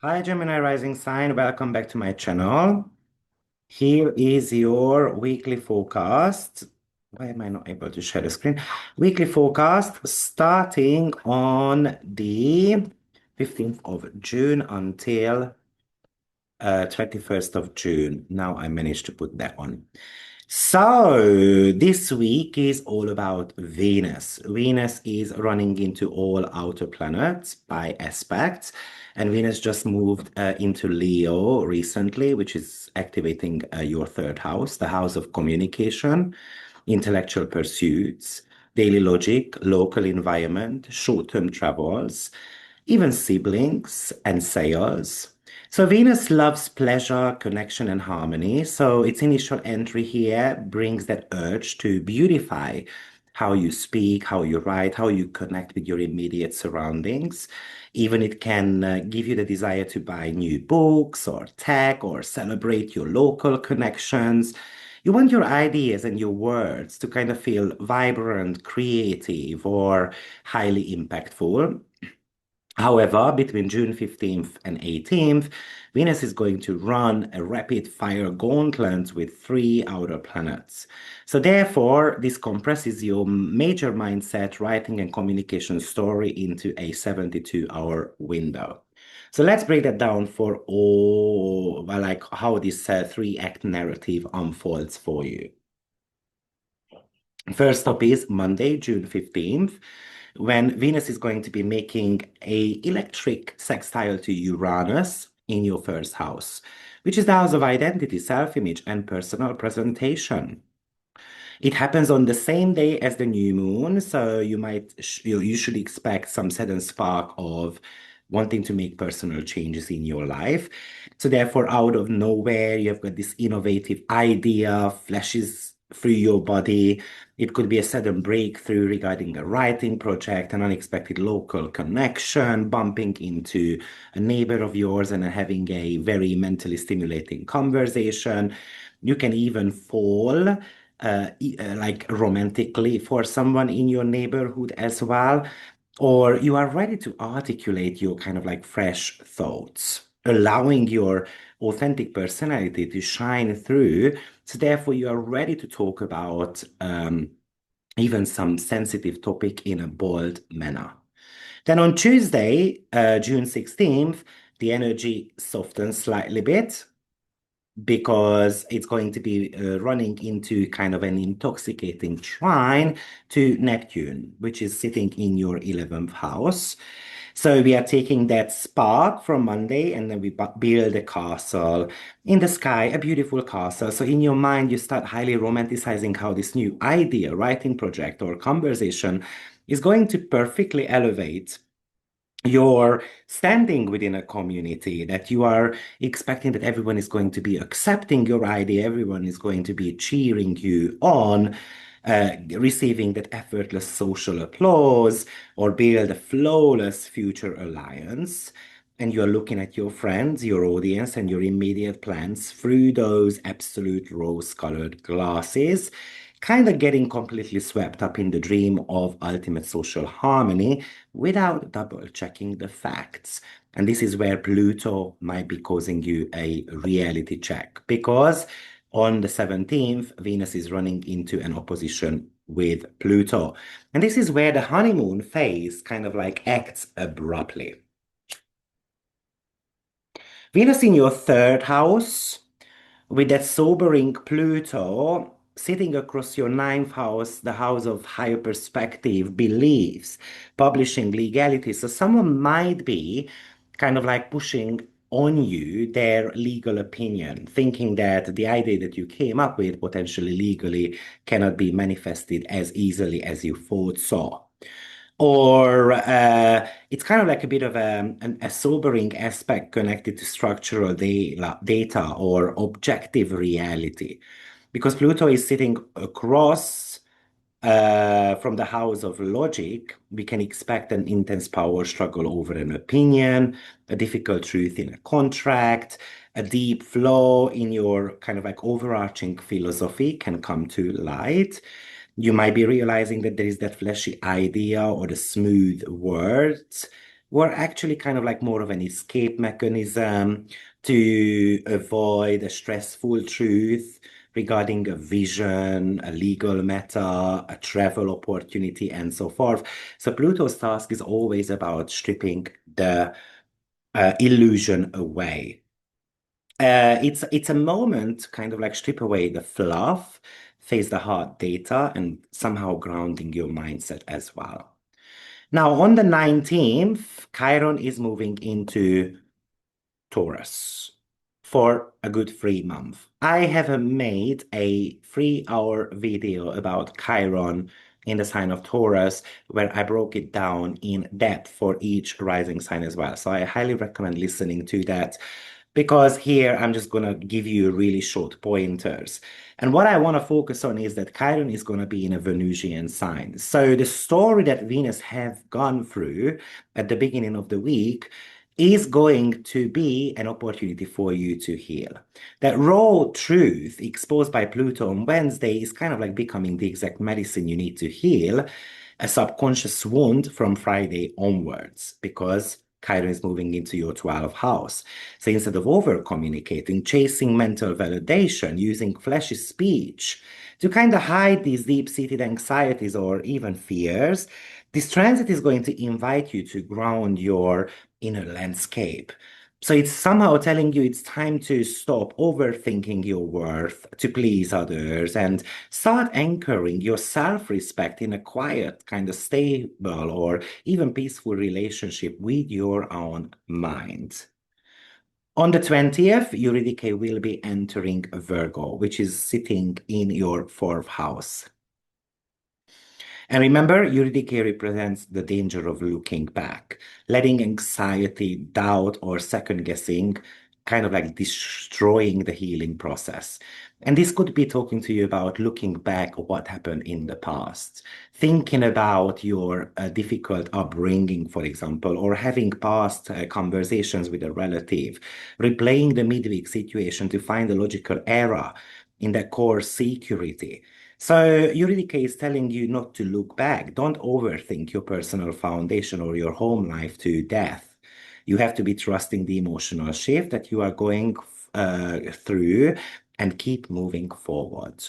Hi, Gemini rising sign. Welcome back to my channel. Here is your weekly forecast. Why am I not able to share the screen? Weekly forecast starting on the 15th of June until 21st of June. Now I managed to put that on. So this week is all about Venus. Venus is running into all outer planets by aspects, and Venus just moved into Leo recently, which is activating your third house, the house of communication, intellectual pursuits, daily logic, local environment, short-term travels, even siblings and sales. So Venus loves pleasure, connection, and harmony. So its initial entry here brings that urge to beautify how you speak, how you write, how you connect with your immediate surroundings. Even it can give you the desire to buy new books or tech or celebrate your local connections. You want your ideas and your words to kind of feel vibrant, creative, or highly impactful. However, between June 15th and 18th, Venus is going to run a rapid fire gauntlet with three outer planets. So, therefore, this compresses your major mindset, writing, and communication story into a 72-hour window. So, let's break that down for all, well, like how this three-act narrative unfolds for you. First up is Monday, June 15th, when Venus is going to be making a electric sextile to Uranus in your first house, which is the house of identity, self-image, and personal presentation. It happens on the same day as the new moon, so you usually expect some sudden spark of wanting to make personal changes in your life. So therefore, out of nowhere, you've got this innovative idea, flashes through your body. It could be a sudden breakthrough regarding a writing project, an unexpected local connection, bumping into a neighbor of yours and having a very mentally stimulating conversation. You can even fall like romantically for someone in your neighborhood as well, or you are ready to articulate your kind of like fresh thoughts, allowing your authentic personality to shine through. So therefore, you are ready to talk about even some sensitive topic in a bold manner. Then on Tuesday, June 16th, the energy softens slightly bit because it's going to be running into kind of an intoxicating trine to Neptune, which is sitting in your 11th house. So we are taking that spark from Monday and then we build a castle in the sky, a beautiful castle. So in your mind, you start highly romanticizing how this new idea, writing project, or conversation is going to perfectly elevate your standing within a community, that you are expecting that everyone is going to be accepting your idea, everyone is going to be cheering you on, receiving that effortless social applause, or build a flawless future alliance. And you're looking at your friends, your audience, and your immediate plans through those absolute rose-colored glasses, kind of getting completely swept up in the dream of ultimate social harmony without double checking the facts. And this is where Pluto might be causing you a reality check because on the 17th, Venus is running into an opposition with Pluto. And this is where the honeymoon phase kind of like acts abruptly. Venus in your third house, with that sobering Pluto sitting across your ninth house, the house of higher perspective, beliefs, publishing, legality. So someone might be kind of like pushing on you their legal opinion, thinking that the idea that you came up with potentially legally cannot be manifested as easily as you thought so. Or it's kind of like a bit of a sobering aspect connected to structural data or objective reality. Because Pluto is sitting across from the house of logic, we can expect an intense power struggle over an opinion, a difficult truth in a contract, a deep flaw in your kind of like overarching philosophy can come to light. You might be realizing that there is that flashy idea or the smooth words were actually kind of like more of an escape mechanism to avoid a stressful truth regarding a vision, a legal matter, a travel opportunity, and so forth. So Pluto's task is always about stripping the illusion away. It's a moment to kind of like strip away the fluff, face the hard data, and somehow grounding your mindset as well. Now, on the 19th, Chiron is moving into Taurus for a good 3 months. I have made a 3 hour video about Chiron in the sign of Taurus, where I broke it down in depth for each rising sign as well. So I highly recommend listening to that because here I'm just going to give you really short pointers. And what I want to focus on is that Chiron is going to be in a Venusian sign. So the story that Venus have gone through at the beginning of the week is going to be an opportunity for you to heal. That raw truth exposed by Pluto on Wednesday is kind of like becoming the exact medicine you need to heal a subconscious wound from Friday onwards, because Chiron is moving into your 12th house. So instead of over communicating, chasing mental validation, using flashy speech to kind of hide these deep seated anxieties or even fears, this transit is going to invite you to ground your inner landscape. So it's somehow telling you it's time to stop overthinking your worth to please others and start anchoring your self-respect in a quiet, kind of stable or even peaceful relationship with your own mind. On the 20th, Eurydice will be entering Virgo, which is sitting in your fourth house. And remember, Eurydice represents the danger of looking back, letting anxiety, doubt, or second guessing kind of like destroying the healing process. And this could be talking to you about looking back at what happened in the past, thinking about your difficult upbringing, for example, or having past conversations with a relative, replaying the midweek situation to find a logical error in the core security. So Eurydice is telling you not to look back. Don't overthink your personal foundation or your home life to death. You have to be trusting the emotional shift that you are going through and keep moving forward.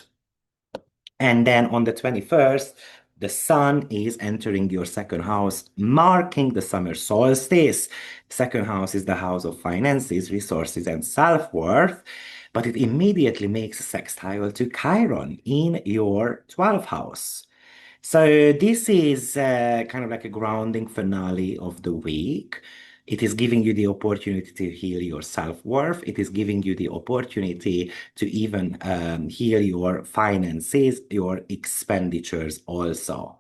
And then on the 21st, the sun is entering your second house, marking the summer solstice. Second house is the house of finances, resources, and self-worth, but it immediately makes a sextile to Chiron in your 12th house. So this is kind of like a grounding finale of the week. It is giving you the opportunity to heal your self-worth. It is giving you the opportunity to even heal your finances, your expenditures also.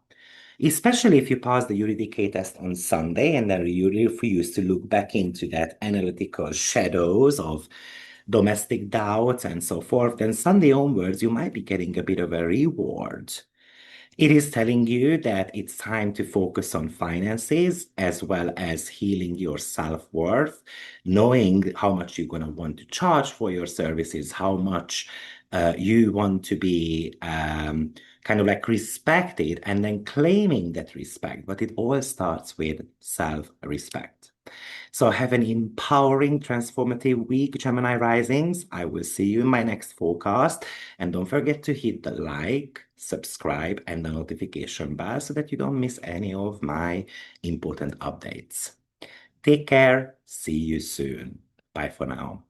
Especially if you pass the Eurydice test on Sunday and then you refuse to look back into that analytical shadows of domestic doubts and so forth, then Sunday onwards, you might be getting a bit of a reward. It is telling you that it's time to focus on finances as well as healing your self-worth, knowing how much you're going to want to charge for your services, how much you want to be kind of like respected, and then claiming that respect. But it all starts with self-respect. So have an empowering, transformative week, Gemini Risings. I will see you in my next forecast. And don't forget to hit the like, subscribe, and the notification bell so that you don't miss any of my important updates. Take care. See you soon. Bye for now.